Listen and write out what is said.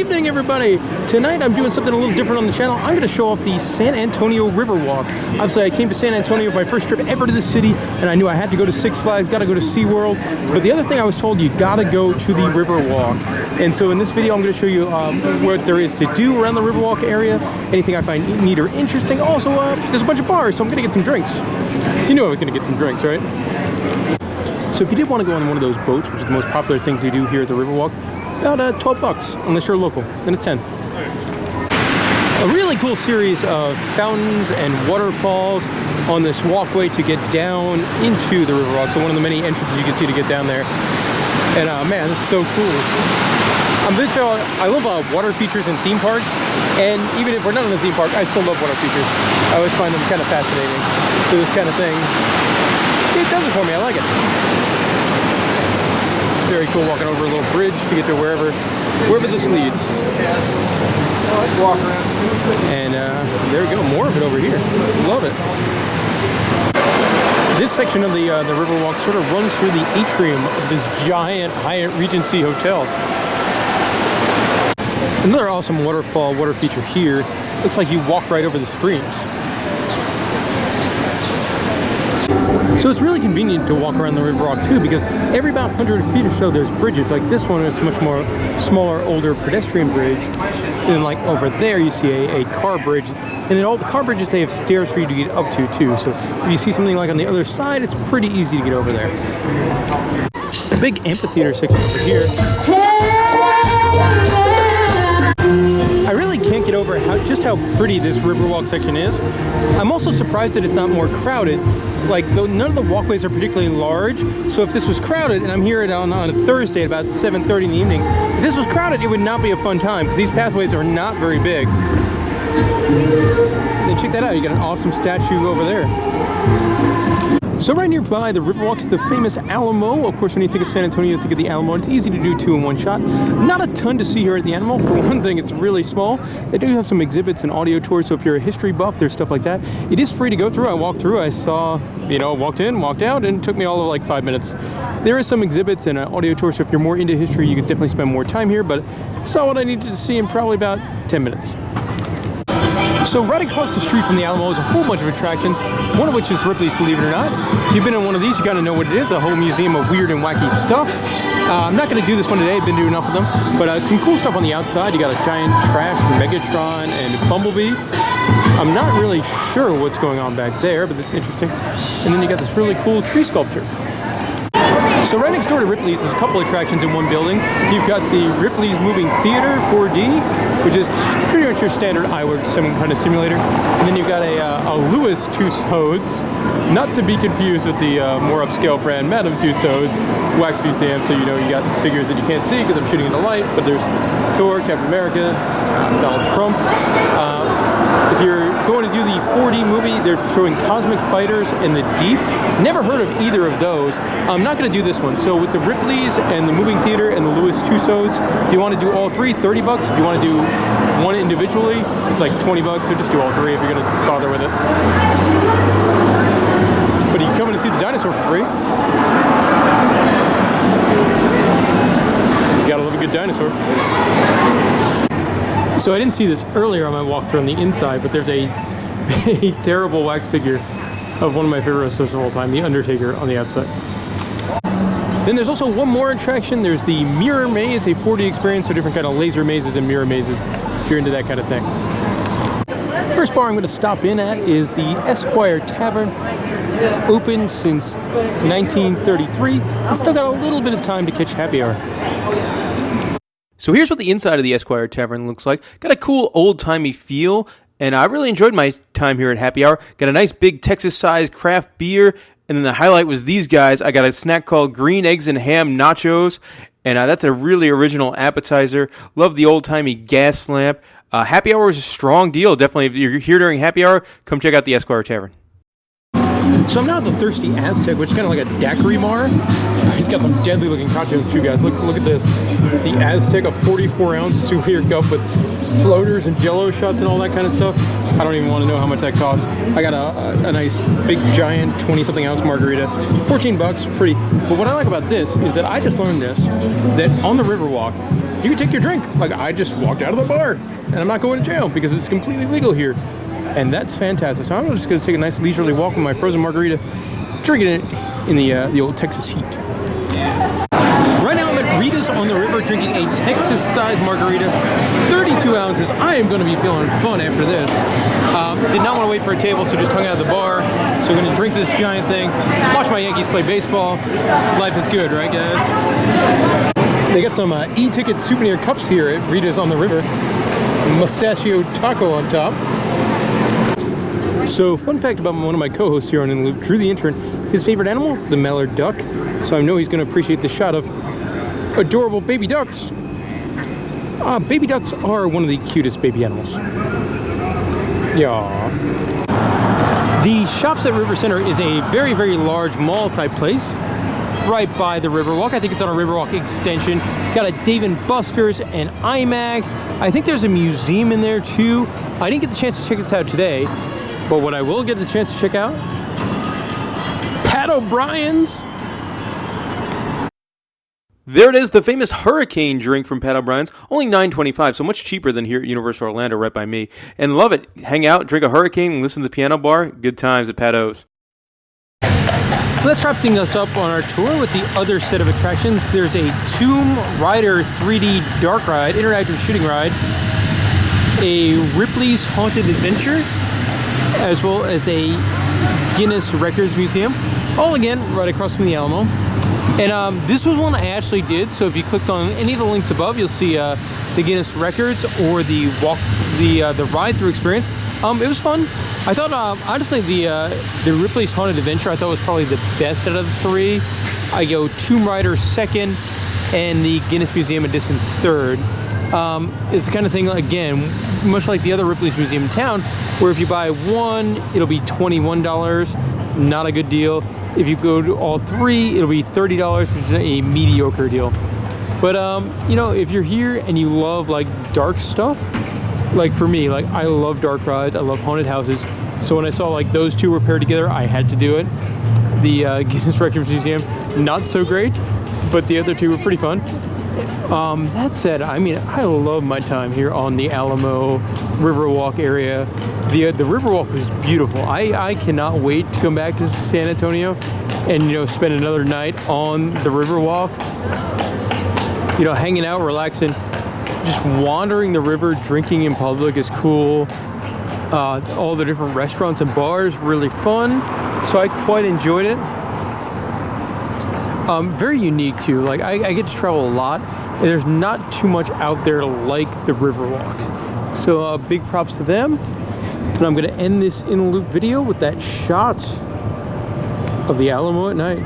evening, everybody! Tonight I'm doing something a little different on the channel. I'm going to show off the San Antonio Riverwalk. Obviously, I came to San Antonio for my first trip ever to the city, and I knew I had to go to Six Flags, got to go to SeaWorld. But the other thing I was told, you got to go to the Riverwalk. And so in this video, I'm going to show you what there is to do around the Riverwalk area, anything I find neat or interesting. Also, there's a bunch of bars, so I'm going to get some drinks. You know I was going to get some drinks, right? So if you did want to go on one of those boats, which is the most popular thing to do here at the Riverwalk, about 12 bucks, unless you're local, then it's 10. A really cool series of fountains and waterfalls on this walkway to get down into the Riverwalk. So one of the many entrances you can see to get down there. And man, this is so cool. I love water features in theme parks, and even if we're not in the theme park, I still love water features. I always find them kind of fascinating. So this kind of thing, it does it for me, I like it. Very cool walking over a little bridge to get to wherever this leads. And there we go, more of it over here. Love it. This section of the Riverwalk sort of runs through the atrium of this giant Hyatt Regency hotel. Another awesome water feature here. Looks like you walk right over the streams. So it's really convenient to walk around the Riverwalk too, because every about 100 feet or so there's bridges. Like this one is much more smaller, older pedestrian bridge. And like over there you see a car bridge. And in all the car bridges they have stairs for you to get up to too. So if you see something like on the other side, it's pretty easy to get over there. Big amphitheater section over here. I really can't get over just how pretty this Riverwalk section is. I'm also surprised that it's not more crowded. Like, none of the walkways are particularly large, so if this was crowded, and I'm here on a Thursday at about 7:30 in the evening, if this was crowded, it would not be a fun time, because these pathways are not very big. And check that out, you got an awesome statue over there. So right nearby the Riverwalk is the famous Alamo. Of course, when you think of San Antonio, you think of the Alamo. It's easy to do two in one shot. Not a ton to see here at the Alamo. For one thing, it's really small. They do have some exhibits and audio tours, so if you're a history buff, there's stuff like that. It is free to go through. I walked through, I saw, walked in, walked out, and it took me all of like 5 minutes. There is some exhibits and audio tours, so if you're more into history, you could definitely spend more time here, but saw what I needed to see in probably about 10 minutes. So right across the street from the Alamo is a whole bunch of attractions, one of which is Ripley's, believe it or not. If you've been in one of these, you gotta know what it is, a whole museum of weird and wacky stuff. I'm not gonna do this one today, I've been doing enough of them, but some cool stuff on the outside. You got a giant trash Megatron and Bumblebee. I'm not really sure what's going on back there, but that's interesting. And then you got this really cool tree sculpture. So right next door to Ripley's, there's a couple attractions in one building. You've got the Ripley's Moving Theater 4D, which is pretty much your standard iWork some kind of simulator. And then you've got a Lewis Tussauds, not to be confused with the more upscale brand Madame Tussauds wax museum. So you got figures that you can't see because I'm shooting in the light, but there's Thor, Captain America, Donald Trump. If you're going to do the 4D movie, they're showing Cosmic Fighters in the Deep. Never heard of either of those. I'm not going to do this one. So with the Ripley's and the Moving Theater and the Lewis Tussauds, if you want to do all three, 30 bucks. If you want to do one individually, it's like 20 bucks. So just do all three if you're going to bother with it. But you can come in and see the dinosaur for free. You gotta love a good dinosaur. So I didn't see this earlier on my walkthrough on the inside, but there's a terrible wax figure of one of my favorite wrestlers of all time, The Undertaker, on the outside. Then there's also one more attraction. There's the Mirror Maze, a 4D experience, so different kind of laser mazes and mirror mazes, if you're into that kind of thing. First bar I'm going to stop in at is the Esquire Tavern. Open since 1933, and still got a little bit of time to catch happy hour. So here's what the inside of the Esquire Tavern looks like. Got a cool old-timey feel, and I really enjoyed my time here at happy hour. Got a nice big Texas-sized craft beer, and then the highlight was these guys. I got a snack called Green Eggs and Ham Nachos, and that's a really original appetizer. Love the old-timey gas lamp. Happy hour is a strong deal. Definitely, if you're here during happy hour, come check out the Esquire Tavern. So I'm now at the Thirsty Aztec, which is kind of like a daiquiri bar. He's got some deadly looking cocktails too, guys. Look at this. The Aztec, a 44-ounce souvenir cup with floaters and jello shots and all that kind of stuff. I don't even want to know how much that costs. I got a nice big giant 20-something ounce margarita, 14 bucks, pretty. But what I like about this is that I just learned this, that on the Riverwalk, you can take your drink. Like, I just walked out of the bar and I'm not going to jail because it's completely legal here. And that's fantastic. So I'm just going to take a nice leisurely walk with my frozen margarita, drinking it in the old Texas heat. Right now I'm at Rita's on the river drinking a Texas-sized margarita, 32 ounces. I am going to be feeling fun after this. Did not want to wait for a table, so just hung out at the bar. So I'm going to drink this giant thing, watch my Yankees play baseball. Life is good, right, guys? They got some e-ticket souvenir cups here at Rita's on the river. Mustachio taco on top. So, fun fact about one of my co-hosts here on In the Loop, Drew the Intern, his favorite animal, the mallard duck. So I know he's going to appreciate the shot of adorable baby ducks. Baby ducks are one of the cutest baby animals. Yeah. The Shops at River Center is a very, very large mall-type place right by the Riverwalk. I think it's on a Riverwalk extension. Got a Dave & Buster's and IMAX. I think there's a museum in there too. I didn't get the chance to check this out today, but what I will get the chance to check out, Pat O'Brien's. There it is, the famous hurricane drink from Pat O'Brien's. Only $9.25, so much cheaper than here at Universal Orlando right by me. And love it. Hang out, drink a hurricane, and listen to the piano bar. Good times at Pat O's. Let's wrap things up on our tour with the other set of attractions. There's a Tomb Raider 3D dark ride, interactive shooting ride, a Ripley's Haunted Adventure, as well as a Guinness Records Museum. All again, right across from the Alamo. And this was one I actually did, so if you clicked on any of the links above, you'll see the Guinness Records or the ride-through experience. It was fun. I thought, honestly, the Ripley's Haunted Adventure I thought was probably the best out of the three. I go Tomb Raider second, and the Guinness Museum Edition third. It's the kind of thing, again, much like the other Ripley's Museum in town, where if you buy one, it'll be $21. Not a good deal. If you go to all three, it'll be $30, which is a mediocre deal. But, you know, if you're here and you love, like, dark stuff, like for me, like, I love dark rides, I love haunted houses. So when I saw, like, those two were paired together, I had to do it. The Guinness Records Museum, not so great, but the other two were pretty fun. That said, I mean, I love my time here on the Alamo Riverwalk area. The Riverwalk was beautiful. I cannot wait to come back to San Antonio and, you know, spend another night on the Riverwalk. You know, hanging out, relaxing, just wandering the river, drinking in public is cool. All the different restaurants and bars, really fun. So I quite enjoyed it. Very unique too. Like I get to travel a lot, and there's not too much out there like the Riverwalks. So big props to them. And I'm going to end this in a loop video with that shot of the Alamo at night.